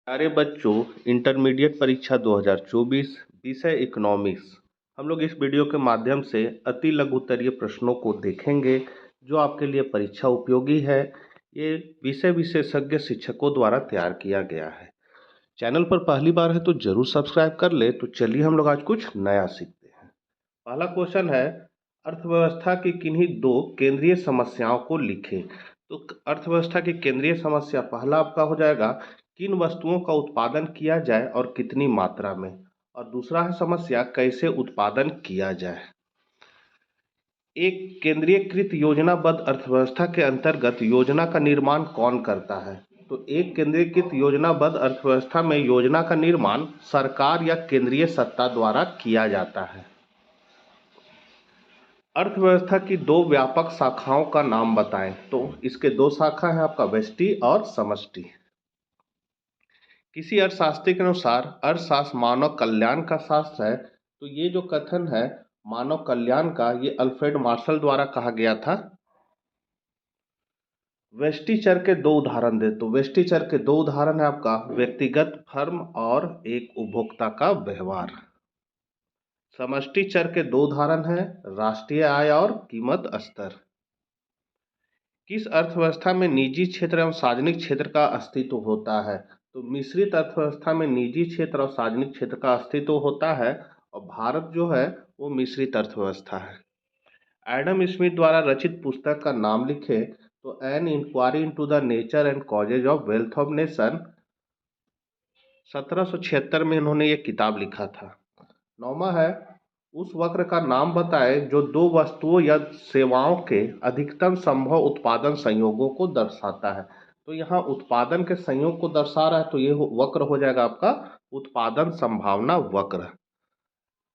प्यारे बच्चों, इंटरमीडिएट परीक्षा 2024 विषय इकोनॉमिक्स। हम लोग इस वीडियो के माध्यम से अति लघु उत्तरीय प्रश्नों को देखेंगे जो आपके लिए परीक्षा उपयोगी है। ये विषय विशेषज्ञ शिक्षकों द्वारा तैयार किया गया है। चैनल पर पहली बार है तो जरूर सब्सक्राइब कर ले। तो चलिए हम लोग आज कुछ नया सीखते हैं। पहला क्वेश्चन है, अर्थव्यवस्था की किन्हीं दो केंद्रीय समस्याओं को लिखें। तो अर्थव्यवस्था की केंद्रीय समस्या पहला आपका हो जाएगा, किन वस्तुओं का उत्पादन किया जाए और कितनी मात्रा में। और दूसरा है समस्या, कैसे उत्पादन किया जाए। एक केंद्रीयकृत योजनाबद्ध अर्थव्यवस्था के अंतर्गत योजना का निर्माण कौन करता है। तो एक केंद्रीयकृत योजनाबद्ध अर्थव्यवस्था में योजना का निर्माण सरकार या केंद्रीय सत्ता द्वारा किया जाता है। अर्थव्यवस्था की दो व्यापक शाखाओं का नाम बताएं। तो इसके दो शाखा है आपका, व्यष्टि और समष्टि। किसी अर्थशास्त्री के अनुसार अर्थशास्त्र मानव कल्याण का शास्त्र है। तो ये जो कथन है मानव कल्याण का, ये अल्फ्रेड मार्शल द्वारा कहा गया था। व्यष्टि चर के दो उदाहरण दे। तो व्यष्टि चर के दो उदाहरण है आपका, व्यक्तिगत फर्म और एक उपभोक्ता का व्यवहार। समष्टि चर के दो उदाहरण है, राष्ट्रीय आय और कीमत स्तर। किस अर्थव्यवस्था में निजी क्षेत्र एवं सार्वजनिक क्षेत्र का अस्तित्व होता है। तो मिश्रित अर्थव्यवस्था में निजी क्षेत्र और सार्वजनिक क्षेत्र का अस्तित्व होता है और भारत जो है वो मिश्रित अर्थव्यवस्था है। एडम स्मिथ द्वारा रचित पुस्तक का नाम लिखे। तो an inquiry into the nature and causes of wealth of nation, 1776 में इन्होंने ये किताब लिखा था। नौमा है, उस वक्र का नाम बताएं जो दो वस्तुओं या सेवाओं के अधिकतम संभव उत्पादन संयोगों को दर्शाता है। तो यहाँ उत्पादन के संयोग को दर्शा रहा है, तो ये वक्र हो जाएगा आपका उत्पादन संभावना वक्र।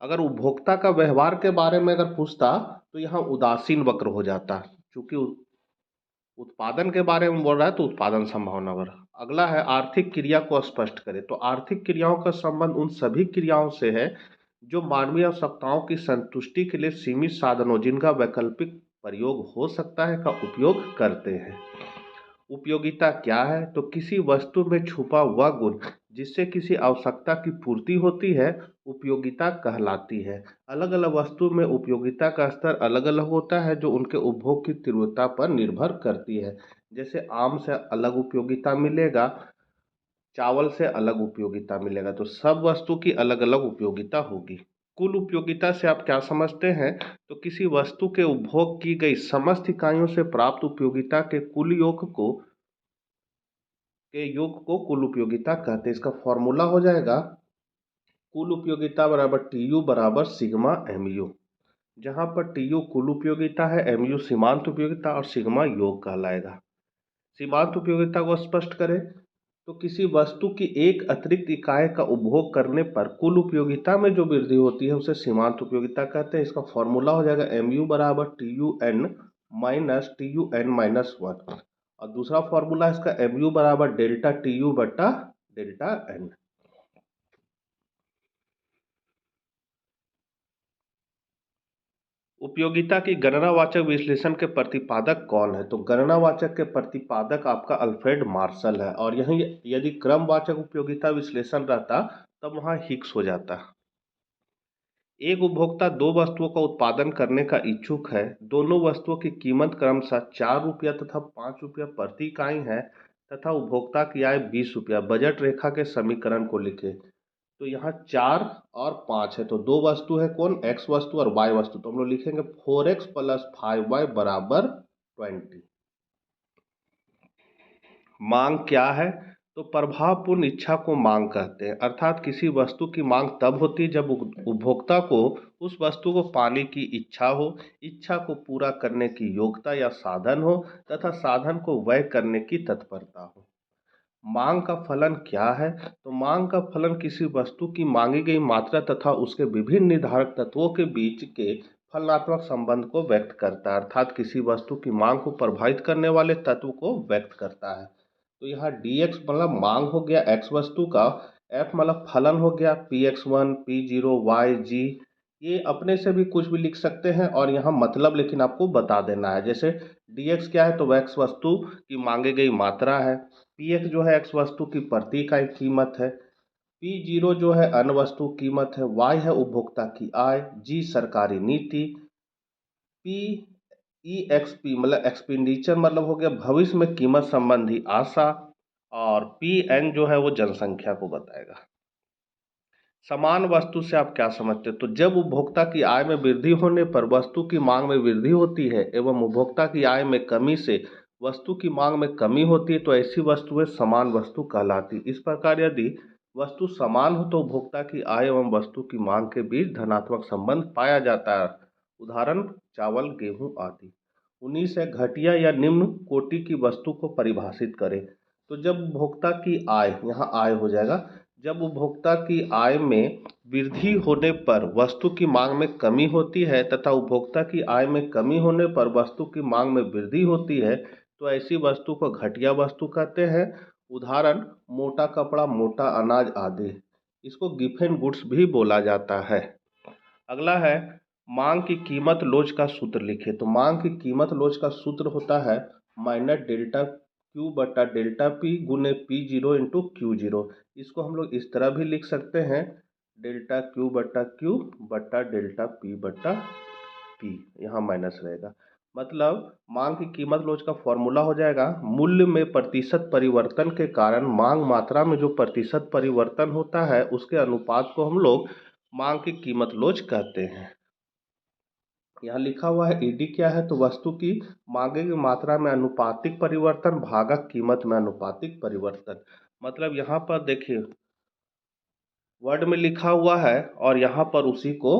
अगर उपभोक्ता का व्यवहार के बारे में अगर पूछता तो यहाँ उदासीन वक्र हो जाता, क्योंकि उत्पादन के बारे में बोल रहा है तो उत्पादन संभावना वक्र। अगला है, आर्थिक क्रिया को स्पष्ट करें। तो आर्थिक क्रियाओं का संबंध उन सभी क्रियाओं से है जो मानवीय आवश्यकताओं की संतुष्टि के लिए सीमित साधनों जिनका वैकल्पिक प्रयोग हो सकता है का उपयोग करते हैं। उपयोगिता क्या है। तो किसी वस्तु में छुपा हुआ गुण जिससे किसी आवश्यकता की पूर्ति होती है उपयोगिता कहलाती है। अलग अलग वस्तु में उपयोगिता का स्तर अलग अलग होता है जो उनके उपभोग की तीव्रता पर निर्भर करती है। जैसे आम से अलग उपयोगिता मिलेगा, चावल से अलग उपयोगिता मिलेगा। तो सब वस्तु की अलग अलग उपयोगिता होगी। कुल उपयोगिता से आप क्या समझते हैं। तो किसी वस्तु के उपभोग की गई समस्त इकाइयों से प्राप्त उपयोगिता के कुल योग को कुल उपयोगिता कहते हैं। इसका फॉर्मूला हो जाएगा, कुल उपयोगिता बराबर टी यू बराबर सिग्मा एम यू, जहां पर टी यू कुल उपयोगिता है, एम यू सीमांत उपयोगिता और सिग्मा योग कहलाएगा। सीमांत उपयोगिता को स्पष्ट करें। तो किसी वस्तु की एक अतिरिक्त इकाई का उपभोग करने पर कुल उपयोगिता में जो वृद्धि होती है उसे सीमांत उपयोगिता कहते हैं। इसका फॉर्मूला हो जाएगा एम यू बराबर T U N minus T U N minus one, और दूसरा फॉर्मूला इसका एम यू बराबर डेल्टा टी यू बटा डेल्टा एन। उपयोगिता की गणनावाचक विश्लेषण के प्रतिपादक कौन है। तो गणनावाचक के प्रतिपादक आपका अल्फ्रेड मार्शल है, और यही यदि क्रमवाचक उपयोगिता विश्लेषण रहता तब वहां हिक्स हो जाता। एक उपभोक्ता दो वस्तुओं का उत्पादन करने का इच्छुक है। दोनों वस्तुओं की कीमत क्रमशः 4 रुपया तथा 5 रुपया प्रति इकाई है तथा उपभोक्ता की आय 20 रुपया। बजट रेखा के समीकरण को लिखे। तो यहाँ 4 और 5 है, तो दो वस्तु है, कौन, x वस्तु और y वस्तु। तो हम लोग लिखेंगे 4x प्लस 5y बराबर 20। मांग क्या है। तो प्रभावपूर्ण इच्छा को मांग कहते हैं, अर्थात किसी वस्तु की मांग तब होती है जब उपभोक्ता को उस वस्तु को पाने की इच्छा हो, इच्छा को पूरा करने की योग्यता या साधन हो तथा साधन को व्यय करने की तत्परता हो। मांग का फलन क्या है। तो मांग का फलन किसी वस्तु की मांगी गई मात्रा तथा उसके विभिन्न निर्धारक तत्वों के बीच के फलनात्मक संबंध को व्यक्त करता है, अर्थात किसी वस्तु की मांग को प्रभावित करने वाले तत्व को व्यक्त करता है। तो यहाँ dx मतलब मांग हो गया x वस्तु का, f मतलब फलन हो गया px1 p0 yg। ये अपने से भी कुछ भी लिख सकते हैं और यहाँ मतलब लेकिन आपको बता देना है। जैसे dx क्या है, तो x वस्तु की मांगी गई मात्रा है, Px जो है x वस्तु की प्रति इकाई कीमत है, P0 जो है अन्य वस्तु कीमत है, Y है उपभोक्ता की आय, G सरकारी नीति, PEXP मतलब एक्सपेंडिचर मतलब हो गया भविष्य में कीमत संबंधी आशा, और PN जो है वो जनसंख्या को बताएगा। समान वस्तु से आप क्या समझते हो? तो जब उपभोक्ता की आय में वृद्धि होने पर वस्तु की मांग में वृद्धि होती है एवं उपभोक्ता की आय में कमी से वस्तु की मांग में कमी होती है तो ऐसी वस्तुएं समान वस्तु कहलाती। इस प्रकार यदि वस्तु समान हो तो उपभोक्ता की आय एवं वस्तु की मांग के बीच धनात्मक संबंध पाया जाता है। उदाहरण चावल, गेहूं आदि। 19 है घटिया या निम्न कोटि की वस्तु को परिभाषित करें। तो जब उपभोक्ता की आय, यहाँ आय हो जाएगा, जब उपभोक्ता की आय में वृद्धि होने पर वस्तु की मांग में कमी होती है तथा उपभोक्ता की आय में कमी होने पर वस्तु की मांग में वृद्धि होती है तो ऐसी वस्तु को घटिया वस्तु कहते हैं। उदाहरण मोटा कपड़ा, मोटा अनाज आदि। इसको गिफेन गुड्स भी बोला जाता है। अगला है मांग की कीमत लोच का सूत्र लिखे। तो मांग की कीमत लोच का सूत्र होता है माइनस डेल्टा क्यू बटा डेल्टा पी गुने P0 इंटू Q0। इसको हम लोग इस तरह भी लिख सकते हैं, डेल्टा क्यू बटा डेल्टा पी बटा पी, यहाँ माइनस रहेगा। मतलब मांग की कीमत लोच का फॉर्मूला हो जाएगा मूल्य में प्रतिशत परिवर्तन के कारण मांग मात्रा में जो प्रतिशत परिवर्तन होता है उसके अनुपात को हम लोग मांग की कीमत लोच कहते हैं। यहाँ लिखा हुआ है ईडी क्या है? तो वस्तु की मांगे की मात्रा में अनुपातिक परिवर्तन भागक कीमत में अनुपातिक परिवर्तन। मतलब यहाँ पर देखिए वर्ड में लिखा हुआ है और यहाँ पर उसी को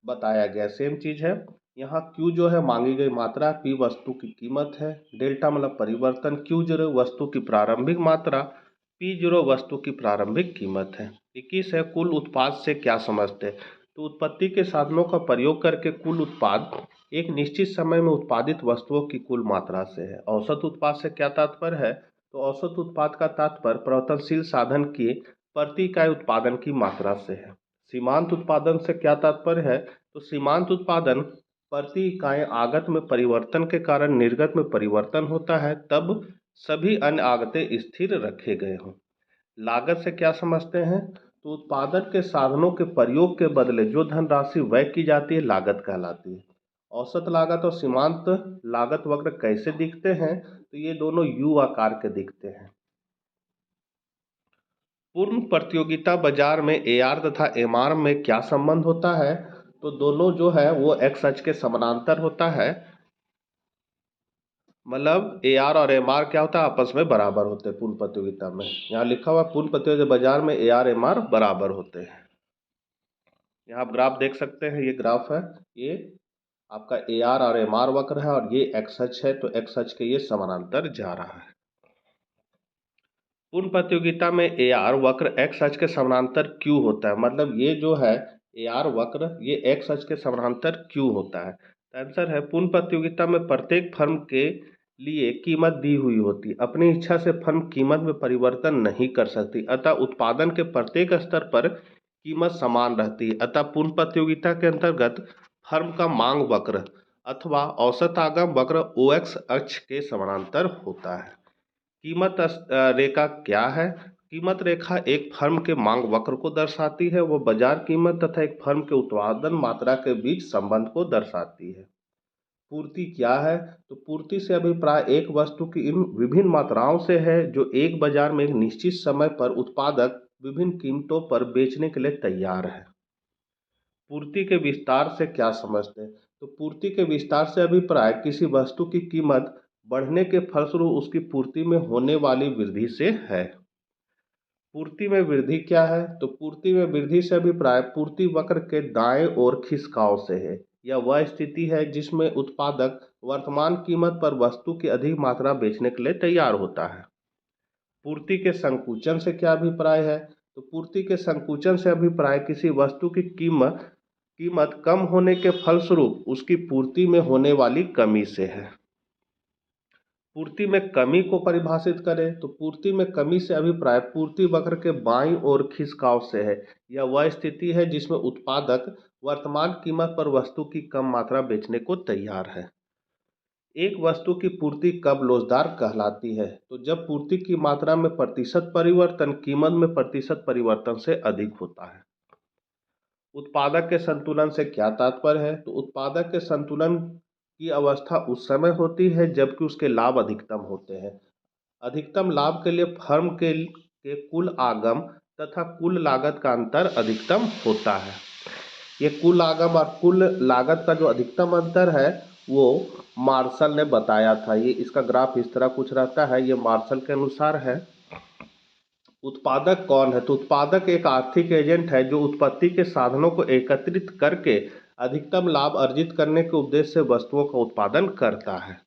बताया गया, सेम चीज है। यहाँ Q जो है मांगी गई मात्रा, P वस्तु की कीमत है, डेल्टा मतलब परिवर्तन, Q0 वस्तु की प्रारंभिक मात्रा, P0 वस्तु की प्रारंभिक कीमत है। 21 है कुल उत्पाद से क्या समझते हैं? तो उत्पत्ति के साधनों का प्रयोग करके कुल उत्पाद एक निश्चित समय में उत्पादित वस्तुओं की कुल मात्रा से है। औसत उत्पाद से क्या तात्पर्य है? तो औसत उत्पाद का तात्पर्य परिवर्तनशील साधन की प्रति इकाई उत्पादन की मात्रा से है। सीमांत उत्पादन से क्या तात्पर्य है? तो सीमांत उत्पादन प्रति इकाई आगत में परिवर्तन के कारण निर्गत में परिवर्तन होता है तब सभी अन्य आगतें स्थिर रखे गए हों। लागत से क्या समझते हैं? तो उत्पादन के साधनों के प्रयोग के बदले जो धनराशि व्यय की जाती है लागत कहलाती है। औसत लागत और सीमांत लागत वक्र कैसे दिखते हैं? तो ये दोनों यू आकार के दिखते हैं। पूर्ण प्रतियोगिता बाजार में AR तथा MR में क्या संबंध होता है? तो दोनों जो है वो एक्स अक्ष के समानांतर होता है। मतलब AR और MR क्या होता है? आपस में बराबर होते हैं पूर्ण प्रतियोगिता में। यहाँ लिखा हुआ पूर्ण प्रतियोगिता बाजार में AR MR बराबर होते हैं। यहाँ आप ग्राफ देख सकते हैं, ये ग्राफ है, ये आपका AR और MR वक्र है और ये एक्स अक्ष है, तो एक्स अक्ष के ये समानांतर जा रहा है। पूर्ण प्रतियोगिता में AR वक्र एक्स अक्ष के समानांतर Q होता है। मतलब ये जो है AR वक्र ये एक्स अक्ष के समानांतर Q होता है। तो आंसर है पूर्ण प्रतियोगिता में प्रत्येक फर्म के लिए कीमत दी हुई होती, अपनी इच्छा से फर्म कीमत में परिवर्तन नहीं कर सकती, अतः उत्पादन के प्रत्येक स्तर पर कीमत समान रहती है। अतः पूर्ण प्रतियोगिता के अंतर्गत फर्म का मांग वक्र अथवा औसत आगम वक्र OX अक्ष के समानांतर होता है। कीमत रेखा क्या है? कीमत रेखा एक फर्म के मांग वक्र को दर्शाती है, वो बाजार कीमत तथा एक फर्म के उत्पादन मात्रा के बीच संबंध को दर्शाती है। पूर्ति क्या है? तो पूर्ति से अभिप्राय एक वस्तु की इन विभिन्न मात्राओं से है जो एक बाजार में एक निश्चित समय पर उत्पादक विभिन्न कीमतों पर बेचने के लिए तैयार है। पूर्ति के विस्तार से क्या समझते हैं? तो पूर्ति के विस्तार से अभिप्राय किसी वस्तु की कीमत बढ़ने के फलस्वरूप उसकी पूर्ति में होने वाली वृद्धि से है। पूर्ति में वृद्धि क्या है? तो पूर्ति में वृद्धि से अभिप्राय पूर्ति वक्र के दाएं ओर खिसकाव से है। यह वह स्थिति है जिसमें उत्पादक वर्तमान कीमत पर वस्तु की अधिक मात्रा बेचने के लिए तैयार होता है। पूर्ति के संकुचन से क्या अभिप्राय है? तो पूर्ति के संकुचन से अभिप्राय किसी वस्तु की कीमत कम होने के फलस्वरूप उसकी पूर्ति में होने वाली कमी से है। पूर्ति में कमी को परिभाषित करें तो पूर्ति में कमी से अभिप्राय पूर्ति वक्र के बाईं ओर खिसकाव से है। यह वह स्थिति है जिसमें उत्पादक वर्तमान कीमत पर वस्तु की कम मात्रा बेचने को तैयार है। एक वस्तु की पूर्ति कब लोचदार कहलाती है? तो जब पूर्ति की मात्रा में प्रतिशत परिवर्तन कीमत में प्रतिशत परिवर्तन से अधिक होता है। उत्पादक के संतुलन से क्या तात्पर्य है? तो उत्पादक के संतुलन की अवस्था उस समय होती है जबकि उसके लाभ अधिकतम होते हैं। अधिकतम लाभ के लिए फर्म के कुल आगम तथा कुल लागत का अंतर अधिकतम होता है। ये कुल आगम और कुल लागत का जो अधिकतम अंतर है वो मार्शल ने बताया था। ये इसका ग्राफ इस तरह कुछ रहता है, ये मार्शल के अनुसार है। उत्पादक कौन है? तो उत्पादक एक आर्थिक एजेंट है जो उत्पत्ति के साधनों को एकत्रित करके अधिकतम लाभ अर्जित करने के उद्देश्य से वस्तुओं का उत्पादन करता है।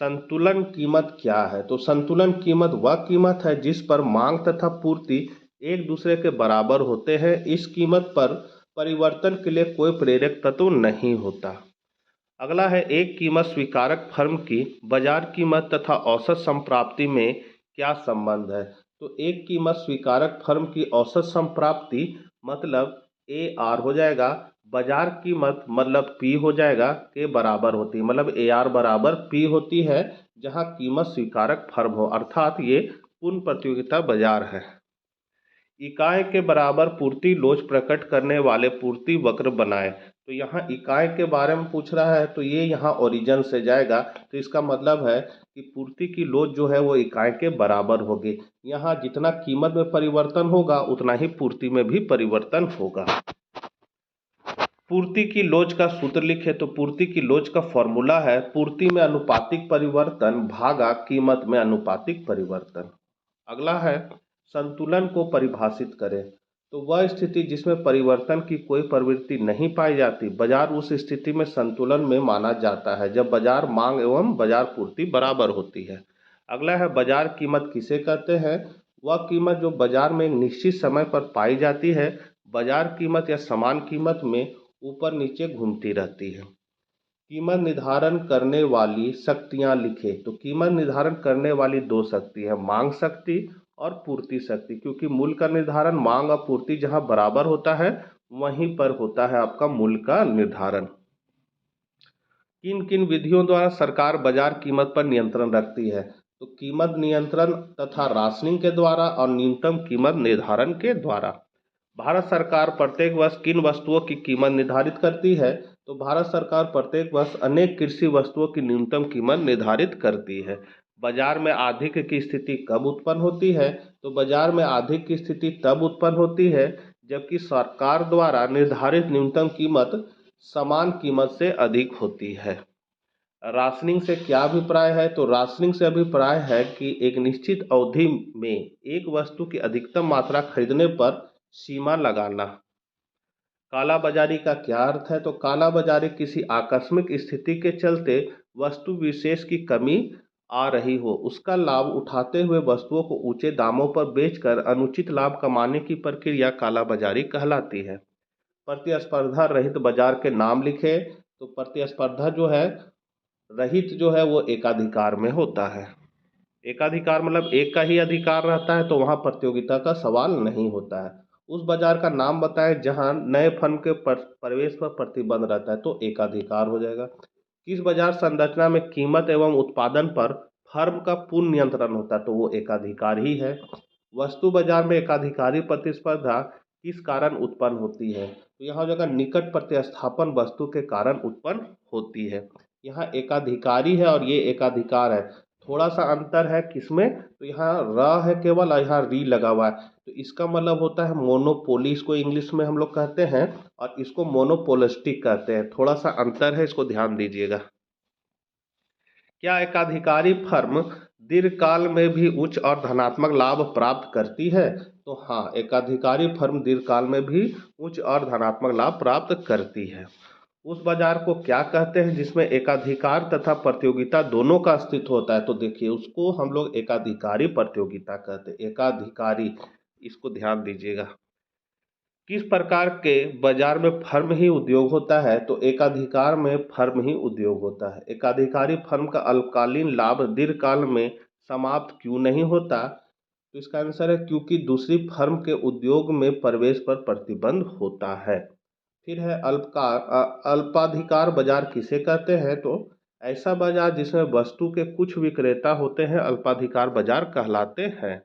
संतुलन कीमत क्या है? तो संतुलन कीमत वह कीमत है जिस पर मांग तथा पूर्ति एक दूसरे के बराबर होते हैं। इस कीमत पर परिवर्तन के लिए कोई प्रेरक तत्व नहीं होता। अगला है, एक कीमत स्वीकारक फर्म की बाजार कीमत तथा औसत संप्राप्ति में क्या संबंध है? तो एक कीमत स्वीकारक फर्म की औसत संप्राप्ति मतलब ए आर हो जाएगा, बाजार कीमत मतलब पी हो जाएगा के बराबर होती है, मतलब ए आर बराबर पी होती है जहां कीमत स्वीकारक फर्म हो, अर्थात ये पूर्ण प्रतियोगिता बाजार है। इकाई के बराबर पूर्ति लोच प्रकट करने वाले पूर्ति वक्र बनाए। तो यहाँ इकाई के बारे में पूछ रहा है तो ये यहाँ ओरिजिन से जाएगा, तो इसका मतलब है कि पूर्ति की लोच जो है वो इकाई के बराबर होगी। यहाँ जितना कीमत में परिवर्तन होगा उतना ही पूर्ति में भी परिवर्तन होगा। पूर्ति की लोच का सूत्र लिखे तो पूर्ति की लोच का फॉर्मूला है पूर्ति में अनुपातिक परिवर्तन भागा कीमत में अनुपातिक परिवर्तन। अगला है, संतुलन को परिभाषित करें। तो वह स्थिति जिसमें परिवर्तन की कोई प्रवृत्ति नहीं पाई जाती, बाजार उस स्थिति में संतुलन में माना जाता है जब बाजार मांग एवं बाजार पूर्ति बराबर होती है। अगला है, बाजार कीमत किसे कहते हैं? वह कीमत जो बाजार में एक निश्चित समय पर पाई जाती है। बाजार कीमत या समान कीमत में ऊपर नीचे घूमती रहती है। कीमत निर्धारण करने वाली शक्तियां लिखे। तो कीमत निर्धारण करने वाली दो शक्ति है, मांग शक्ति और पूर्ति शक्ति, क्योंकि मूल्य का निर्धारण मांग और पूर्ति जहां बराबर होता है वहीं पर होता है आपका मूल्य का निर्धारण। किन किन विधियों द्वारा सरकार बाजार कीमत पर नियंत्रण रखती है? तो कीमत नियंत्रण तथा राशनिंग के द्वारा और न्यूनतम कीमत निर्धारण के द्वारा। भारत सरकार प्रत्येक वर्ष किन वस्तुओं की कीमत निर्धारित करती है? तो भारत सरकार प्रत्येक वर्ष अनेक कृषि वस्तुओं की न्यूनतम कीमत निर्धारित करती है। बाजार में अधिक की स्थिति कब उत्पन्न होती है? तो बाजार में अधिक की स्थिति तब उत्पन्न होती है जबकि सरकार द्वारा निर्धारित न्यूनतम कीमत समान कीमत से अधिक होती है। राशनिंग से क्या अभिप्राय है? तो राशनिंग से अभिप्राय है कि एक निश्चित अवधि में एक वस्तु की अधिकतम मात्रा खरीदने पर सीमा लगाना। काला बाजारी का क्या अर्थ है? तो काला बाजारी किसी आकस्मिक स्थिति के चलते वस्तु विशेष की कमी आ रही हो, उसका लाभ उठाते हुए वस्तुओं को ऊंचे दामों पर बेचकर अनुचित लाभ कमाने की प्रक्रिया काला बाजारी कहलाती है। प्रतिस्पर्धा रहित बाजार के नाम लिखे। तो प्रतिस्पर्धा जो है रहित जो है वो एकाधिकार में होता है। एकाधिकार मतलब एक का ही अधिकार रहता है तो वहाँ प्रतियोगिता का सवाल नहीं होता है। उस बाजार का नाम बताएं जहाँ नए फर्म के प्रवेश पर प्रतिबंध रहता है, तो एकाधिकार हो जाएगा। किस बाजार संरचना में कीमत एवं उत्पादन पर फर्म का पूर्ण नियंत्रण होता है? तो वो एकाधिकार ही है। वस्तु बाजार में एकाधिकारी प्रतिस्पर्धा किस कारण उत्पन्न होती है? तो यहाँ जगह निकट प्रतिस्थापन वस्तु के कारण उत्पन्न होती है। यहाँ एकाधिकारी है और ये एकाधिकार है, थोड़ा सा अंतर है किसमें? तो यहाँ र है केवल और यहाँ री लगा हुआ है, तो इसका मतलब होता है मोनोपोली, इसको इंग्लिश में हम लोग कहते हैं, और इसको मोनोपोलिस्टिक कहते हैं। थोड़ा सा अंतर है, इसको ध्यान दीजिएगा। क्या एकाधिकारी फर्म दीर्घकाल में भी उच्च और धनात्मक लाभ प्राप्त करती है? तो हाँ, एकाधिकारी फर्म दीर्घकाल में भी उच्च और धनात्मक लाभ प्राप्त करती है। उस बाजार को क्या कहते हैं जिसमें एकाधिकार तथा प्रतियोगिता दोनों का अस्तित्व होता है? तो देखिए उसको हम लोग एकाधिकारी प्रतियोगिता कहते हैं। एकाधिकारी, इसको ध्यान दीजिएगा। किस प्रकार के बाजार में फर्म ही उद्योग होता है? तो एकाधिकार में फर्म ही उद्योग होता है। एकाधिकारी फर्म का अल्पकालीन लाभ दीर्घकाल में समाप्त क्यों नहीं होता? तो इसका आंसर है क्योंकि दूसरी फर्म के उद्योग में प्रवेश पर प्रतिबंध होता है। फिर है अल्पाधिकार बाजार किसे कहते हैं? तो ऐसा बाजार जिसमें वस्तु के कुछ विक्रेता होते हैं अल्पाधिकार बाजार कहलाते हैं।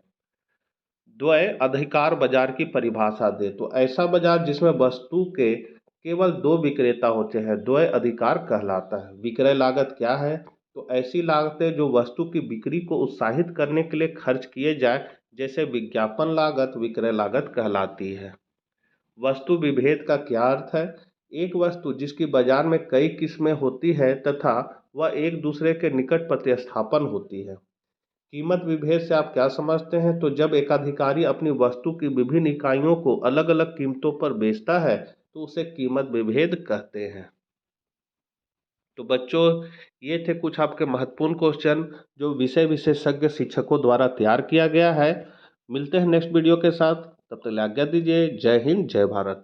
द्वय अधिकार बाजार की परिभाषा दे तो ऐसा बाजार जिसमें वस्तु के केवल दो विक्रेता होते हैं द्वय अधिकार कहलाता है। विक्रय लागत क्या है? तो ऐसी लागतें जो वस्तु की बिक्री को उत्साहित करने के लिए खर्च किए जाए, जैसे विज्ञापन लागत, विक्रय लागत कहलाती है। वस्तु विभेद का क्या अर्थ है? एक वस्तु जिसकी बाजार में कई किस्में होती है तथा वह एक दूसरे के निकट प्रतिस्थापन होती है। कीमत विभेद से आप क्या समझते हैं? तो जब एकाधिकारी अपनी वस्तु की विभिन्न इकाइयों को अलग अलग कीमतों पर बेचता है तो उसे कीमत विभेद कहते हैं। तो बच्चों, ये थे कुछ आपके महत्वपूर्ण क्वेश्चन जो विषय विशेषज्ञ शिक्षकों द्वारा तैयार किया गया है। मिलते हैं नेक्स्ट वीडियो के साथ, तब तक आज्ञा दीजिए। जय हिंद, जय भारत।